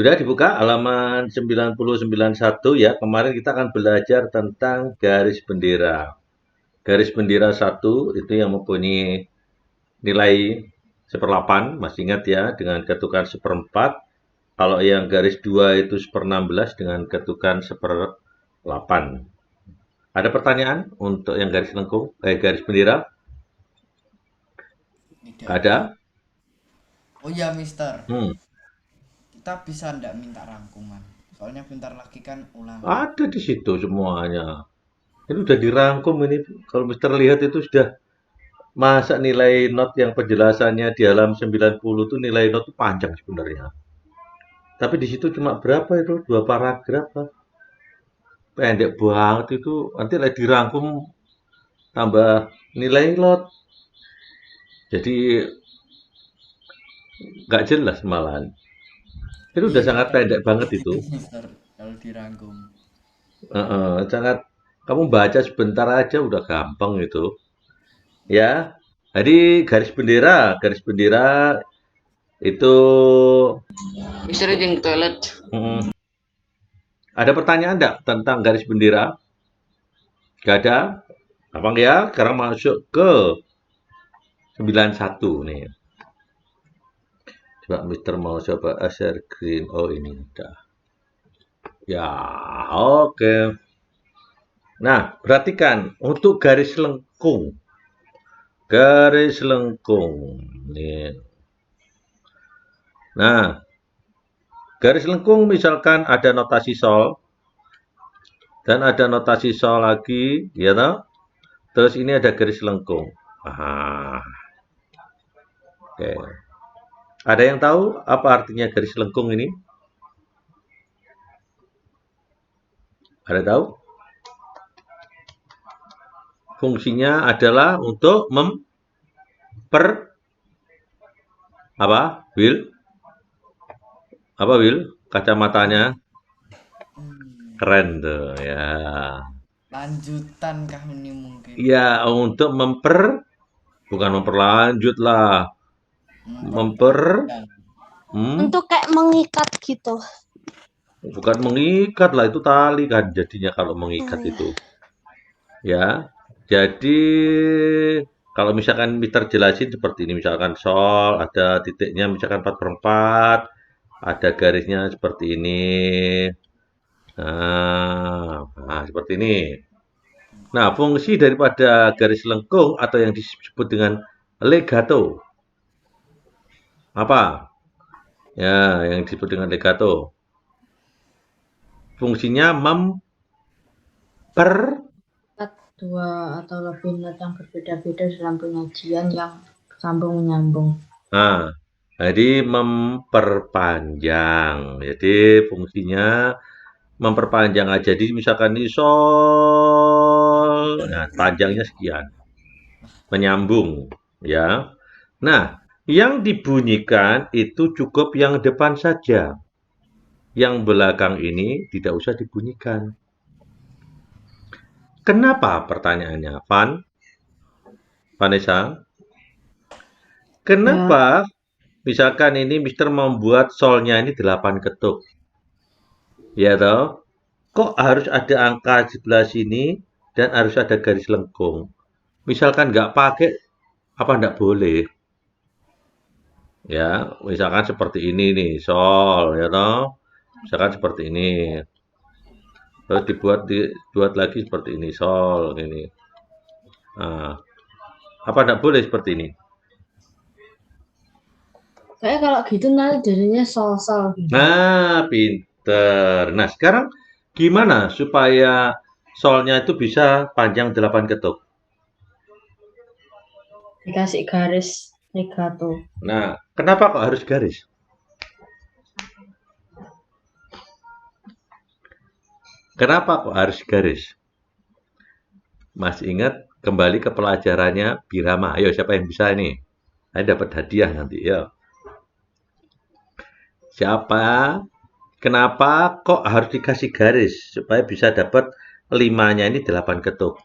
Sudah dibuka halaman 9091 ya. Kemarin kita akan belajar tentang garis bendera. Garis bendera satu itu yang mempunyai nilai 1/8, masih ingat ya, dengan ketukan 1/4. Kalau yang garis 2 itu 1/16 dengan ketukan 1/8. Ada pertanyaan untuk yang garis lengkung, garis bendera? Tidak Nggak ada? ada. Oh ya, Mister. Hmm. Kita bisa ndak minta rangkuman? Soalnya bentar lagi kan ulangan. Ada di situ semuanya. Ini udah dirangkum ini. Kalau Mister lihat itu sudah masa nilai not yang penjelasannya di halaman 90 tuh nilai not tuh panjang sebenarnya. Tapi di situ cuma berapa itu? 2 paragraf lah. Pendek banget itu. Nanti lagi dirangkum tambah nilai lot. Jadi nggak jelas malahan. Itu udah Iya, sangat kadang pendek banget gitu, itu. Mister. Kalau dirangkum. Sangat kamu baca sebentar aja udah gampang itu. Ya. Jadi garis bendera itu Bisa reading toilet. mm, ada pertanyaan enggak tentang garis bendera? Gak ada? Apa ya? Sekarang masuk ke 91 nih. Coba Mister mau coba share green. Oh ini udah. Ya, oke. Nah, perhatikan untuk garis lengkung. Garis lengkung. Nih. Nah, garis lengkung misalkan ada notasi sol dan ada notasi sol lagi, ya toh? Terus ini ada garis lengkung. Ah, oke. Ada yang tahu apa artinya garis lengkung ini? Ada tahu? Fungsinya adalah untuk memper apa? Will? Apa Will? Kacamatanya Hmm, keren tuh ya. lanjutan kah ini mungkin? Iya, untuk bukan memperlanjut lah. Memper Memperpanjang. hmm, Untuk kayak mengikat gitu. bukan mengikat lah itu tali kan jadinya kalau mengikat Oh, ya. itu. Ya. Jadi kalau misalkan Mister jelasin seperti ini misalkan sol ada titiknya misalkan 4/4, ada garisnya seperti ini. Nah, seperti ini. Nah, fungsi daripada garis lengkung atau yang disebut dengan legato apa? Ya, yang disebut dengan legato. Fungsinya memper Dua atau lebih not yang berbeda-beda dalam penyajian yang sambung menyambung. Nah, jadi memperpanjang. Jadi fungsinya memperpanjang aja. Jadi misalkan ini sol, nah panjangnya sekian, menyambung, ya. Nah, yang dibunyikan itu cukup yang depan saja. Yang belakang ini tidak usah dibunyikan. Kenapa pertanyaannya, Vanessa? Ya, Kenapa misalkan ini Mister membuat solnya ini 8 ketuk? Ya toh? Kok harus ada angka di sebelah sini dan harus ada garis lengkung? Misalkan nggak pakai, apa nggak boleh? Ya, misalkan seperti ini nih, sol, ya toh? Misalkan seperti ini. Terus dibuat lagi seperti ini, sol, ini. Nah, apa nggak boleh seperti ini? kayak kalau gitu nanti jadinya sol-sol gitu. Nah, pinter. Nah, sekarang gimana supaya solnya itu bisa panjang 8 ketuk? Dikasih garis legato. Nah, kenapa kok harus garis? Kenapa kok harus garis? Masih ingat kembali ke pelajarannya Birama. Ayo, siapa yang bisa ini? Saya dapat hadiah nanti ya. Siapa? Kenapa kok harus dikasih garis supaya bisa dapat limanya ini 8 ketuk?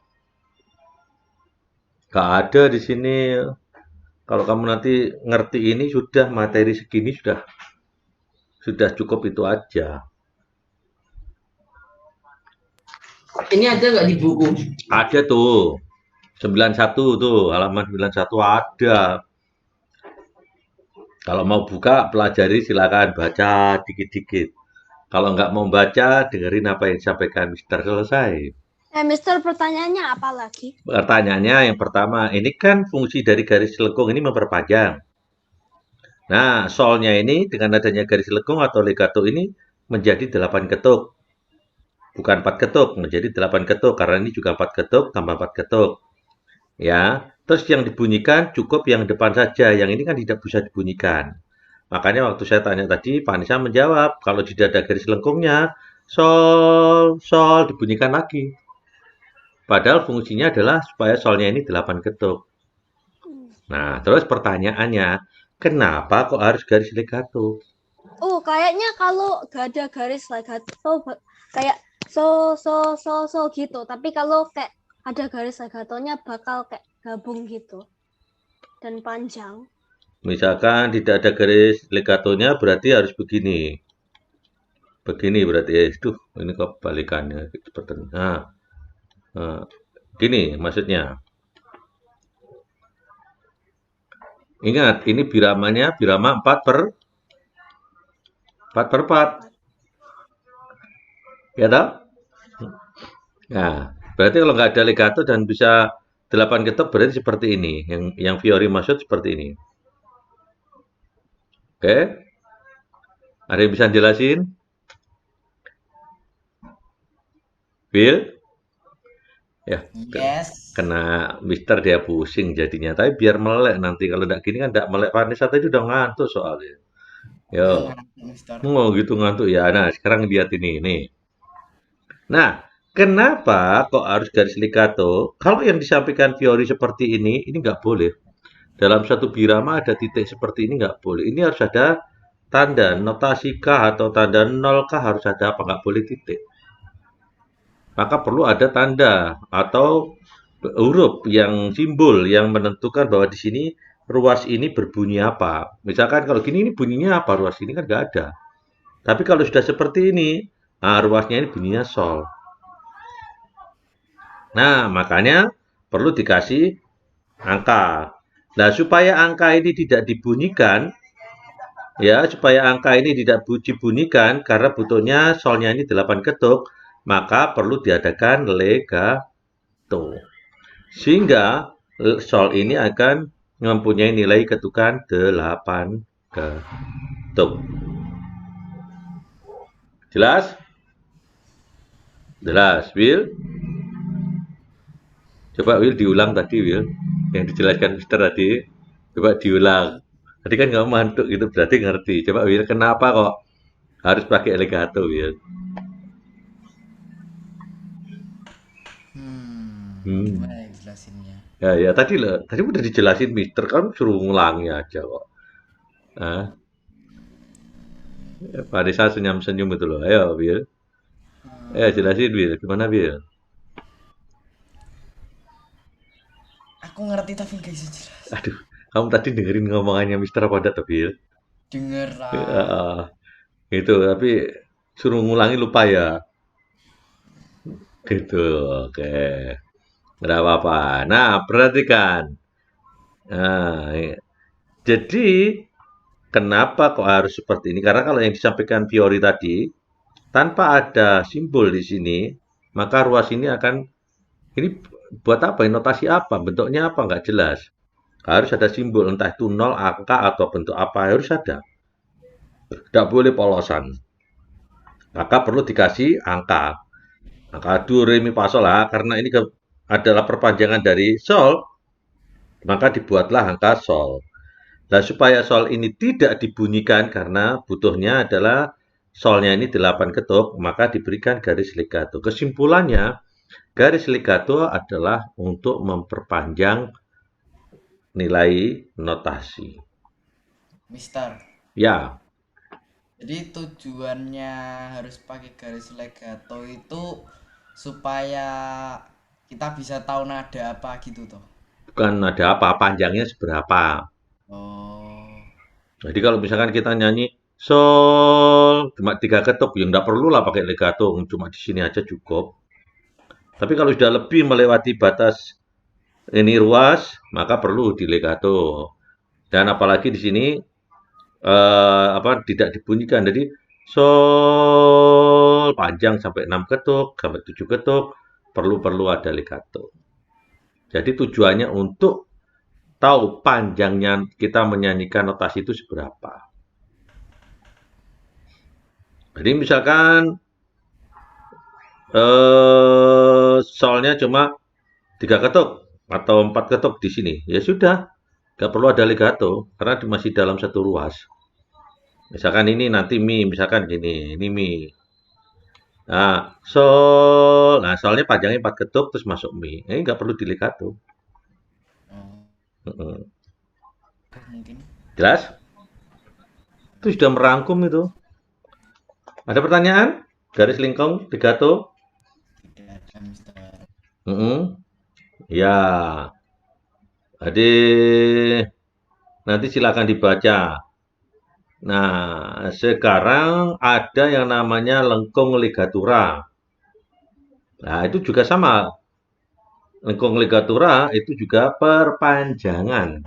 Gak ada di sini. Kalau kamu nanti ngerti ini sudah materi segini Sudah cukup itu aja. Ini ada nggak di buku? Ada tuh. 91 tuh, halaman 91 ada. Kalau mau buka, pelajari silakan baca dikit-dikit. Kalau nggak mau baca, dengerin apa yang disampaikan Mister selesai. Mister, pertanyaannya apa lagi? Pertanyaannya yang pertama, ini kan fungsi dari garis lekung ini memperpanjang. Nah, solnya ini dengan adanya garis lekung atau legato ini menjadi 8 ketuk. Bukan 4 ketuk, menjadi 8 ketuk. Karena ini juga 4 ketuk tambah 4 ketuk. Ya, terus yang dibunyikan cukup yang depan saja. Yang ini kan tidak bisa dibunyikan. Makanya waktu saya tanya tadi, Pak Anissa menjawab, kalau tidak ada garis lengkungnya, sol, sol dibunyikan lagi. Padahal fungsinya adalah supaya solnya ini 8 ketuk. Nah, terus pertanyaannya, kenapa kok harus garis legato? Oh, kayaknya kalau gak ada garis legato kayak so gitu. Tapi kalau kayak ada garis legatonya bakal kayak gabung gitu. Dan panjang. Misalkan tidak ada garis legatonya berarti harus begini. Begini berarti, ini kebalikannya. Nah, gini maksudnya. Ingat, ini biramanya birama 4 per 4. Ya toh? Nah, berarti kalau nggak ada legato dan bisa 8 ketuk berarti seperti ini. Yang Fiori maksud seperti ini. Oke? Ada yang bisa jelasin? Bill? Ya, Yes. kena Mister dia pusing jadinya. Tapi biar melek nanti. Kalau nggak gini kan nggak melek. Vanessa tadi udah ngantuk soalnya. Yo, Mister. oh gitu ngantuk ya. Nah, sekarang lihat ini. Nih. Nah, kenapa kok harus garis legato? Kalau yang disampaikan Fiori seperti ini nggak boleh. Dalam satu birama ada titik seperti ini nggak boleh. Ini harus ada tanda notasi K atau tanda 0 K harus ada apa nggak boleh titik. Maka perlu ada tanda atau huruf yang simbol yang menentukan bahwa di sini ruas ini berbunyi apa. Misalkan kalau gini ini bunyinya apa, ruas ini kan nggak ada. Tapi kalau sudah seperti ini, nah ruasnya ini bunyinya sol. Nah, makanya perlu dikasih angka. Nah, supaya angka ini tidak dibunyikan, ya, supaya angka ini tidak dibunyikan karena butuhnya solnya ini 8 ketuk, maka perlu diadakan legato. Sehingga sol ini akan mempunyai nilai ketukan 8 ketuk. Jelas? Jelas, Will? Coba Will diulang tadi, Will. Yang dijelaskan Mister tadi. Coba diulang. Tadi kan nggak mantuk gitu, berarti ngerti. Coba Will, kenapa kok harus pakai legato, Will? Gimana ya jelasinnya? Ya, tadi udah dijelasin Mister, kan suruh ngulangi aja kok. Ah, Vanessa senyum-senyum itu loh. Ayo, Will. Jelasin, Will. Gimana, Will? Aku ngerti tapi gak bisa jelas. Aduh, kamu tadi dengerin ngomongannya Mister apa enggak, Will? Denger lah. Gitu, tapi suruh ngulangi lupa ya. Gitu, oke. Nggak apa-apa. Nah, perhatikan. Nah, jadi kenapa kok harus seperti ini? Karena kalau yang disampaikan Fiori tadi, tanpa ada simbol di sini, maka ruas ini akan, ini buat apa? Notasi apa? Bentuknya apa? Nggak jelas. Harus ada simbol, entah itu 0, angka, atau bentuk apa. Harus ada. Tidak boleh polosan. Maka perlu dikasih angka. Angka do, re, mi, fa, sol lah. Karena ini adalah perpanjangan dari sol, maka dibuatlah angka sol. Nah, supaya sol ini tidak dibunyikan karena butuhnya adalah solnya ini 8 ketuk, maka diberikan garis legato. Kesimpulannya, garis legato adalah untuk memperpanjang nilai notasi. Mister. Ya, Jadi tujuannya harus pakai garis legato itu supaya kita bisa tahu nada apa gitu toh. bukan ada apa, panjangnya seberapa. Oh. Jadi kalau misalkan kita nyanyi sol cuma 3 ketuk, ya nggak perlu lah pakai legato, cuma di sini aja cukup. Tapi kalau sudah lebih melewati batas ini ruas, maka perlu di legato. Dan apalagi di sini tidak dibunyikan. Jadi sol panjang sampai 6 ketuk, sampai 7 ketuk, perlu ada legato. Jadi tujuannya untuk tahu panjangnya kita menyanyikan notasi itu seberapa. Jadi misalkan solnya cuma 3 ketuk atau 4 ketuk di sini, ya sudah, nggak perlu ada legato karena masih dalam satu ruas. Misalkan ini nanti mi, misalkan gini, ini mi. Nah, sol, nah solnya panjangnya 4 ketuk terus masuk mi. Ini nggak perlu di legato. Oh, mungkin. Jelas? Itu sudah merangkum itu. Ada pertanyaan? Garis lingkung, legato? Tidak ada, Mister. Ya. Jadi nanti silakan dibaca. Nah, sekarang ada yang namanya lengkung ligatura. Nah, itu juga sama. Lengkung ligatura itu juga perpanjangan,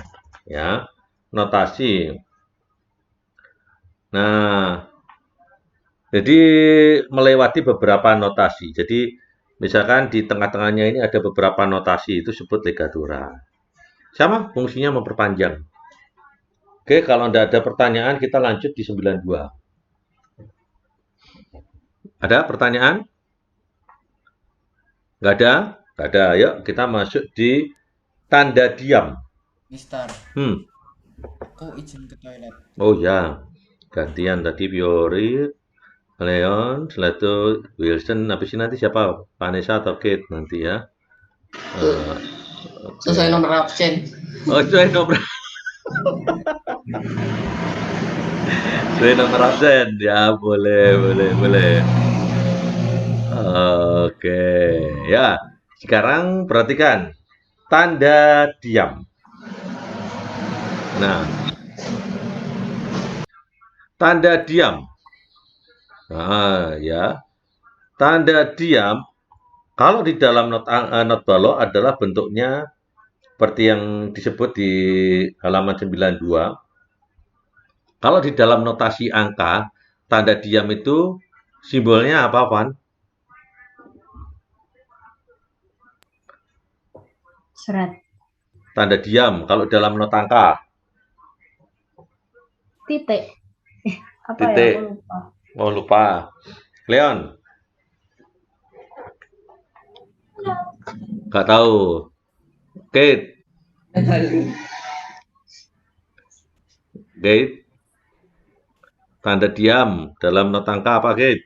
ya, notasi. Nah, jadi melewati beberapa notasi. Jadi misalkan di tengah-tengahnya ini ada beberapa notasi, itu disebut ligatura. Sama fungsinya memperpanjang. Oke, kalau tidak ada pertanyaan kita lanjut di 92. Ada pertanyaan? Nggak ada? Nggak ada. Yuk kita masuk di tanda diam. Mister, Hmm. aku izin ke toilet. Oh ya, gantian tadi Fiori, Leon, setelah itu Wilson, habis ini nanti siapa? Vanessa atau Kate nanti ya. Oke. Selesai nomor absen. Oh, sesuai nomor sesuai nomor absen. Ya, boleh. Oke, ya. Sekarang perhatikan tanda diam. Nah, tanda diam. Nah, ya. Tanda diam kalau di dalam not balok adalah bentuknya seperti yang disebut di halaman 92. Kalau di dalam notasi angka, tanda diam itu simbolnya apa, Van? Seret. Tanda diam kalau dalam not angka. Titik. Apa Titik. ya? Aku lupa. Oh, lupa. Leon? Nggak tahu. Kate? Kate? Tanda diam dalam not angka apa, Kate?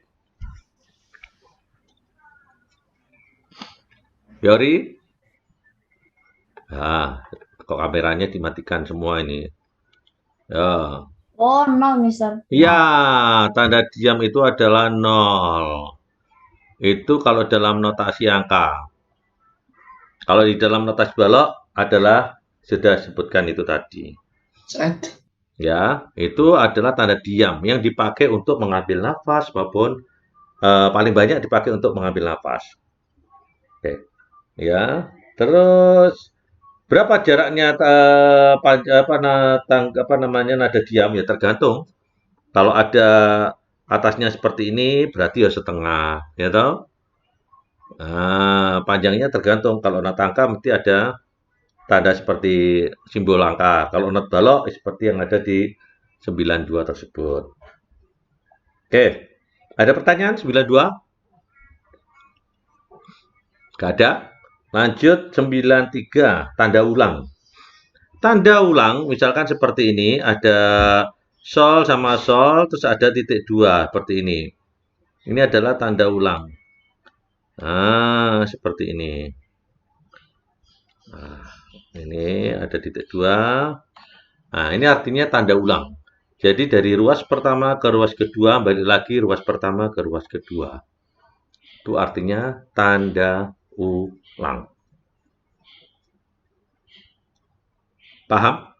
Fiori? Nah, kok kameranya dimatikan semua ini. Ya. Oh, 0, Mister. Ya, tanda diam itu adalah 0. Itu kalau dalam notasi angka. Kalau di dalam notasi balok adalah sudah sebutkan itu tadi. Seret. Ya, itu adalah tanda diam yang dipakai untuk mengambil nafas maupun paling banyak dipakai untuk mengambil nafas. Oke. Ya, terus berapa jaraknya nada diam ya tergantung. Kalau ada atasnya seperti ini berarti ya setengah, ya toh? Nah, panjangnya tergantung. Kalau not angka mesti ada tanda seperti simbol angka. Kalau not balok seperti yang ada di 92 tersebut. Oke. Ada pertanyaan 92? Gak ada? Lanjut 93, tanda ulang. Tanda ulang misalkan seperti ini, ada sol sama sol, terus ada titik 2, seperti ini. Ini adalah tanda ulang. Nah, seperti ini. Nah, ini ada titik 2. Nah, ini artinya tanda ulang. Jadi dari ruas pertama ke ruas kedua, balik lagi ruas pertama ke ruas kedua. Itu artinya tanda ulang. Paham?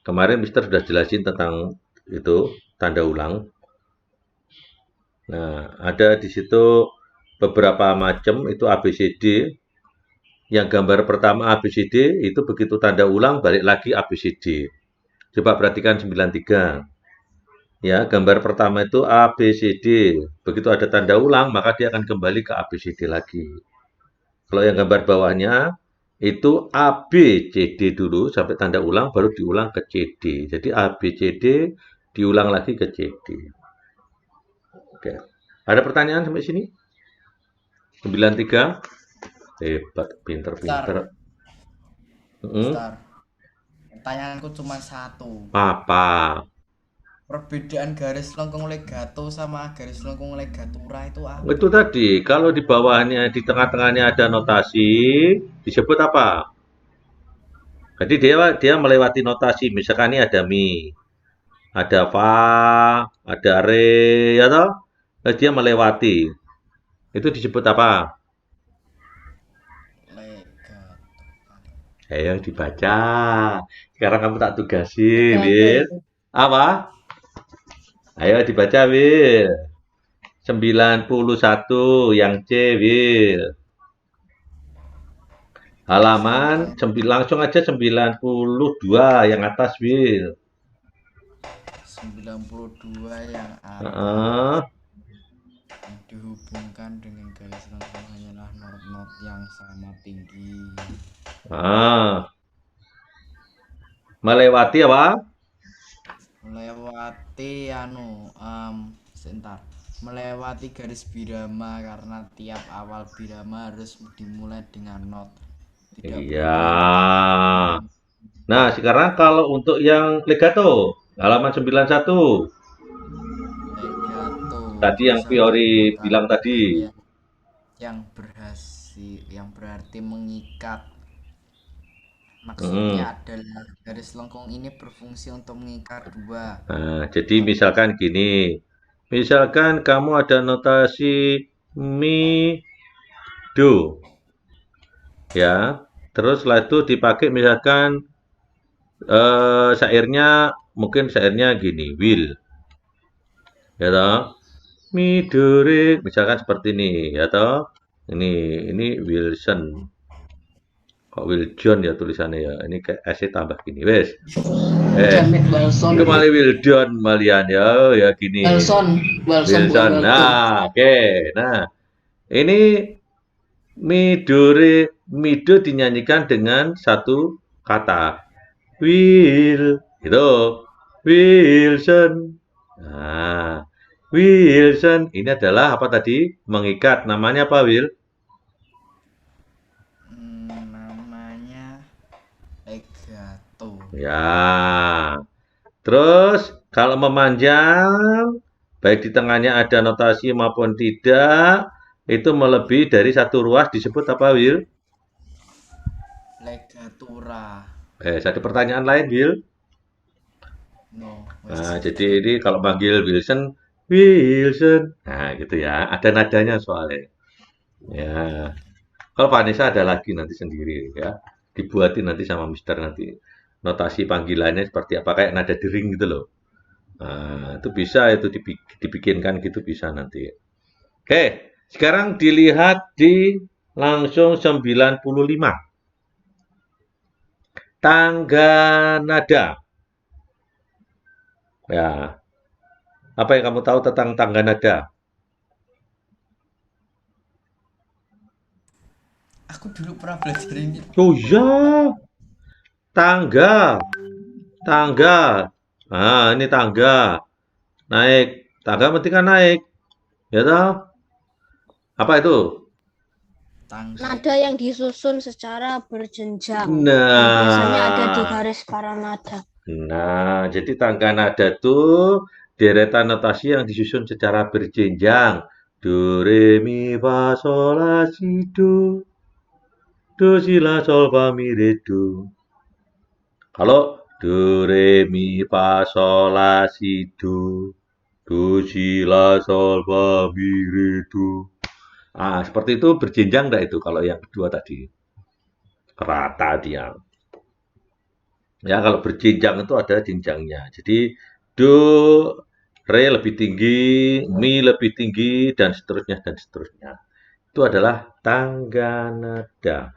Kemarin Mister sudah jelasin tentang itu, tanda ulang. Nah, ada di situ beberapa macam itu ABCD. Yang gambar pertama ABCD itu begitu tanda ulang balik lagi ABCD. Coba perhatikan 93. Ya, gambar pertama itu ABCD. Begitu ada tanda ulang, maka dia akan kembali ke ABCD lagi. Kalau yang gambar bawahnya itu ABCD dulu sampai tanda ulang, baru diulang ke CD. Jadi ABCD diulang lagi ke CD. Oke. Ada pertanyaan sampai sini? 93. Hebat, pinter-pinter. Star, Mm-mm. Star. Pertanyaanku cuma satu. Apa? Perbedaan garis lengkung legato sama garis lengkung legatura itu apa? Itu tadi, kalau di bawahnya, di tengah-tengahnya ada notasi, disebut apa? Jadi dia melewati notasi, misalkan ini ada mi, ada fa, ada re, ya toh? Dia melewati. Itu disebut apa? Legato. Ayo dibaca. Sekarang kamu tak tugasin, Legato Wil. itu. Apa? Ayo dibaca, Wil. 91 yang C, Wil. Halaman langsung aja 92 yang atas, Wil. 92 yang atas. Heeh. Yang dihubungkan dengan garis lengkung hanyalah not-not yang sama tinggi. Ah. Melewati apa? Melewati sebentar. Melewati garis birama karena tiap awal birama harus dimulai dengan not. Tidak Iya. boleh. Nah, sekarang kalau untuk yang legato, halaman 91. Legato. Tadi yang Bisa Fiori menggunakan bilang tadi. yang berarti mengikat. Maksudnya adalah garis lengkung ini berfungsi untuk mengikat dua. Nah, jadi misalkan gini. Misalkan kamu ada notasi mi, do. Ya. Terus setelah itu dipakai misalkan syairnya gini, will. Ya toh? Midori, misalkan seperti ini, ya toh? Ini Wilson. Kok Will John ya tulisannya ya? Ini kayak S tambah gini, wes. Jamit Wilson. Kembali Will John malian ya, ya gini. Wilson. Wilson bukan Wilson. Wilson. Nah, oke. Nah, ini Mido dinyanyikan dengan satu kata. Will, gitu. Wilson. Nah, Wilson ini adalah apa tadi? Mengikat. Namanya apa, Will? Namanya legato. Ya. Terus kalau memanjang, baik di tengahnya ada notasi maupun tidak, itu melebihi dari satu ruas disebut apa, Will? Legatura. Satu pertanyaan lain, Will. No. Nah, jadi ini kalau panggil Wilson, Wilson. Nah, gitu ya. Ada nadanya soalnya. Ya. Kalau Vanessa ada lagi nanti sendiri ya. Dibuatin nanti sama Mister nanti. Notasi panggilannya seperti apa kayak nada dering gitu loh. Nah, itu bisa itu dibikinkan gitu bisa nanti. Oke, sekarang dilihat di langsung 95. Tangga nada. Ya. Apa yang kamu tahu tentang tangga nada? Aku dulu pernah belajar ini. Oh ya, tangga. Tangga. Nah, ini tangga. Naik. Tangga mesti kan naik. Ya toh? Apa itu? Tangga. Nada yang disusun secara berjenjang. Biasanya ada di Nah. garis para nada. Nah, jadi tangga nada itu deretan notasi yang disusun secara berjenjang. Do, re, mi, fa, sol, la, si, do. Do, si, la, sol, fa, mi, re, do. Kalau do, re, mi, fa, sol, la, si, do. Do, si, la, sol, fa, mi, re, do. Ah, seperti itu berjenjang enggak itu kalau yang kedua tadi? Rata dia. Ya, kalau berjenjang itu ada jenjangnya. Jadi do re lebih tinggi, mi lebih tinggi, dan seterusnya, dan seterusnya. Itu adalah tangga nada.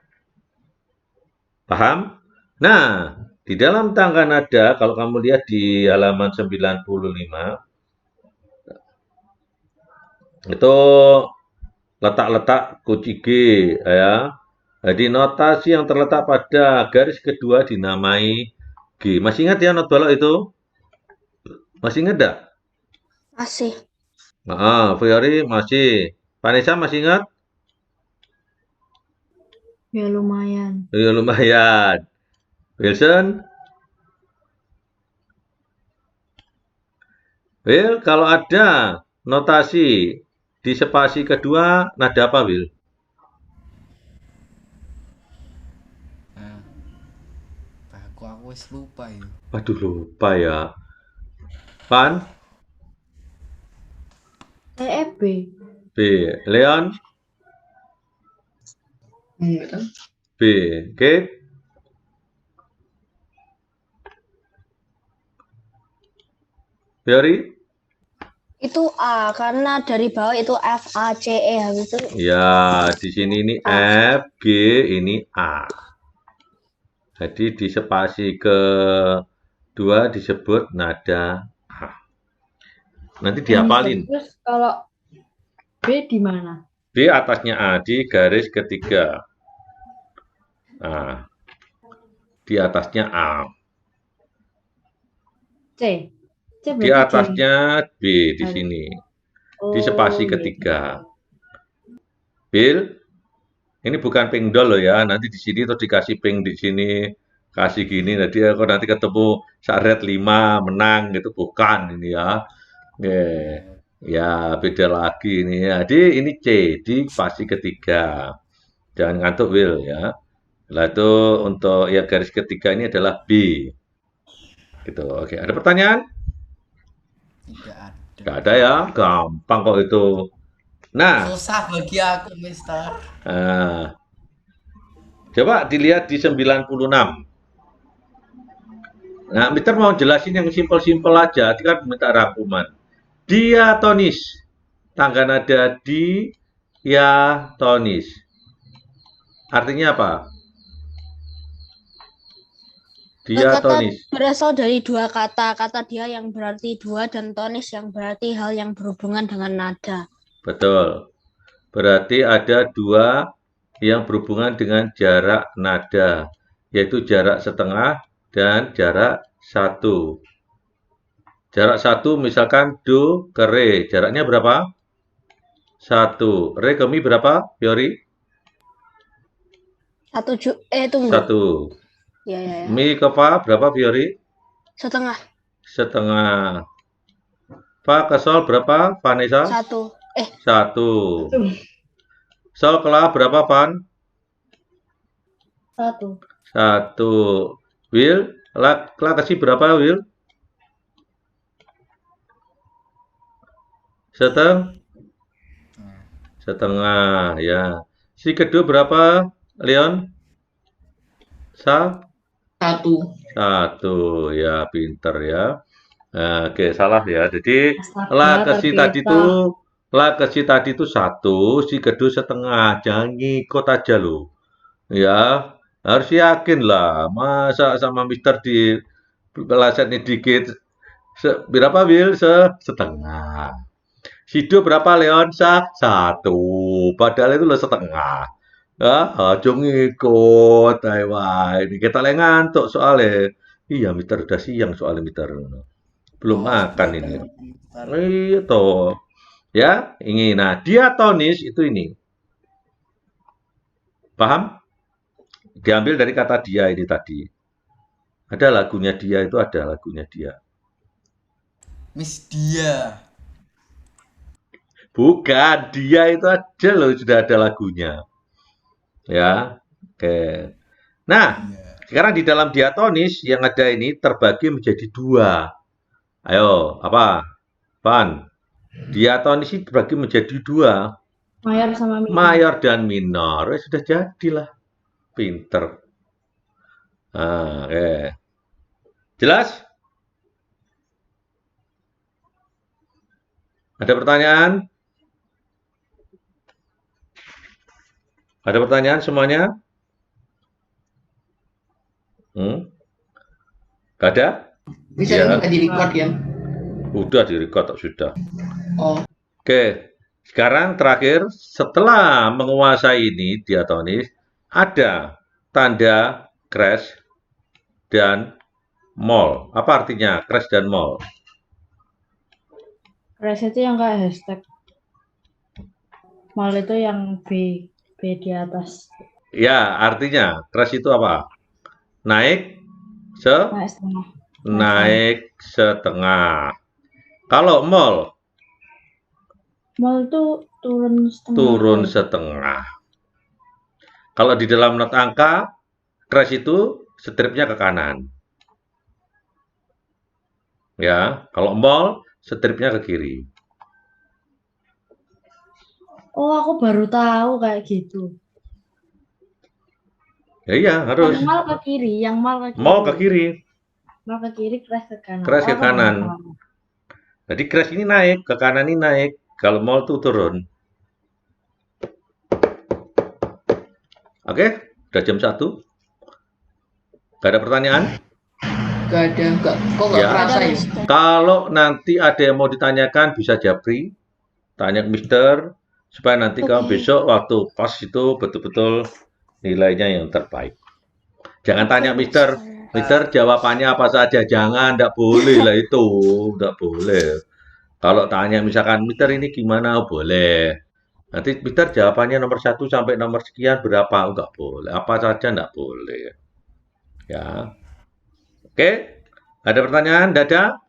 Paham? Nah, di dalam tangga nada, kalau kamu lihat di halaman 95, itu letak-letak kunci G, ya. Jadi notasi yang terletak pada garis kedua dinamai G. Masih ingat ya not balok itu? Masih ingat enggak? Masih. Fiori masih. Vanessa masih ingat? Ya lumayan. Ya lumayan. Wilson? Will, kalau ada notasi di spasi kedua, nada apa, Will? Nah, aku wis lupa itu. Waduh, lupa ya. Pan? B. B. Leon? Enggak tahu. B. Kate? Fiori? Itu A karena dari bawah itu F A C E habis itu Ya, di sini ini A. F, G, ini A. Jadi di spasi kedua disebut nada A. Nanti dihafalin. Terus kalau B di mana? B atasnya A di garis ketiga. Nah, di atasnya A. C. C Di berarti atasnya B di sini. Di spasi iya. ketiga. Bill, ini bukan pingdol loh ya. Nanti di sini tuh dikasih ping di sini, kasih gini. Nanti aku nanti ketemu saret 5 menang gitu bukan ini ya. Oke. Ya, beda lagi ini ya. Jadi ini C di spasi ketiga. Jangan ngantuk Will ya. Lah itu untuk ya garis ketiga ini adalah B. Gitu. Oke, ada pertanyaan? Tidak ada. Nggak ada ya, gampang kok itu. Nah, Susah bagi aku, Mister. coba dilihat di 96. Nah, Mister mau jelasin yang simpel-simpel aja, kan minta rangkuman. Diatonis, tangga nada diatonis. Artinya apa? Diatonis. Berasal dari dua kata dia yang berarti dua dan tonis yang berarti hal yang berhubungan dengan nada. Betul. Berarti ada dua yang berhubungan dengan jarak nada, yaitu jarak setengah dan jarak satu. Jarak satu misalkan do ke re, jaraknya berapa? Satu. Re ke mi berapa, Fiori? Tunggu. Satu. Ya. Mi ke fa berapa, Fiori? Setengah. Setengah. Fa ke sol berapa, Vanessa? Satu. Satu. Sol ke la berapa, Van? Satu. Satu. Will, la ke si berapa, Will? Setengah, ya. Si kedua berapa, Leon? Satu. Satu, ya pinter ya. Nah, oke, salah ya. Jadi Astaga, la ke si terbiasa. tadi itu satu, si kedua setengah. Jangan ngikut aja loh. Ya, harus yakin lah. Masa sama Mister di peleset ini dikit. Berapa, Will? Setengah. Sido berapa, Leon? Satu. Padahal itu lo setengah. Aja ngikut ae wae. Ini kita lagi ngantuk soalnya. Iya, Mister udah siang soalnya Mister. Belum makan ini. Iya toh. Ya, ini. Nah, diatonis itu ini. Paham? Diambil dari kata dia ini tadi. Ada lagunya dia itu ada lagunya dia. Miss dia. Bukan, dia itu aja loh sudah ada lagunya. Ya, oke. Nah, sekarang di dalam diatonis yang ada ini terbagi menjadi dua. Ayo, apa? Van. Diatonis ini terbagi menjadi dua. Mayor sama minor. Mayor dan minor. Sudah jadilah. Pinter. Oke. Jelas? Ada pertanyaan? Ada pertanyaan semuanya? Gak ada? Bisa Ya. nggak di-record ya? Udah di-record, sudah. Oh, Oke, sekarang terakhir, setelah menguasai ini diatonis, ada tanda crash dan mall. Apa artinya crash dan mall? Crash itu yang kayak hashtag. Mall itu yang B di atas. Ya, artinya crash itu apa? Naik Naik setengah. naik setengah. Kalau mall Mall itu turun setengah. turun setengah. Kalau di dalam not angka, crash itu stripnya ke kanan. Ya, kalau mall stripnya ke kiri. Oh, aku baru tahu kayak gitu. Ya iya, harus. Yang mall ke kiri, Mall ke kiri. Mall ke kiri, crash ke kanan. Crash ke aku baru kanan. tahu. Jadi crash ini naik, ke kanan ini naik. Kalau mall tuh turun. Oke, udah jam 1. Gak ada pertanyaan? nggak ada, kok nggak Ya. kerasa Ada, ya? Mister. Kalau nanti ada yang mau ditanyakan, bisa japri. Tanya ke Mister. Supaya nanti kamu Oke. besok waktu pas itu betul-betul nilainya yang terbaik. Jangan tanya Mister. Mister jawabannya apa saja. Jangan, enggak boleh lah itu. Enggak boleh. Kalau tanya misalkan, Mister ini gimana? Oh, boleh. Nanti Mister jawabannya nomor 1 sampai nomor sekian berapa? Enggak boleh. Apa saja enggak boleh. Ya. Oke. Ada pertanyaan? Dada?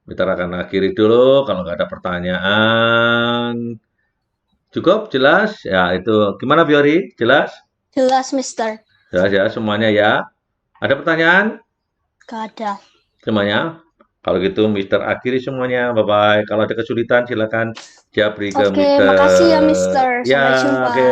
Mister akan akhiri dulu. Kalau nggak ada pertanyaan. Cukup? Jelas? Ya, itu. Gimana, Biori? Jelas? Jelas, Mister. Jelas ya, semuanya ya. Ada pertanyaan? Gak ada. Semuanya? Kalau gitu, Mister akhiri semuanya. Bye-bye. Kalau ada kesulitan, silakan japri ke Oke, Mister. makasih ya, Mister. Sampai Ya, jumpa. oke.